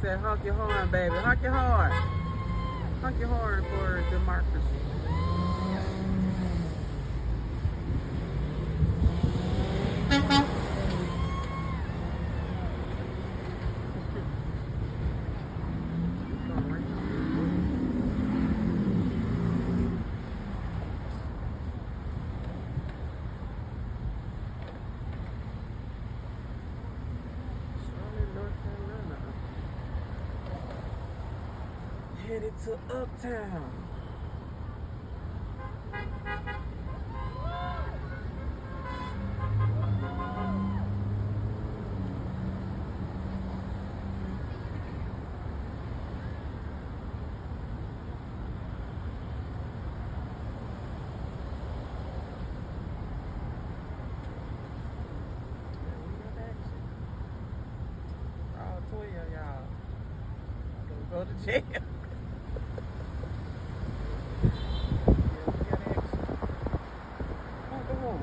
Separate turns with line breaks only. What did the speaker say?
said, honk your horn, baby. Honk your horn. Honk your horn for democracy. Headed to Uptown. All 12 of y'all gonna go to jail. Come on.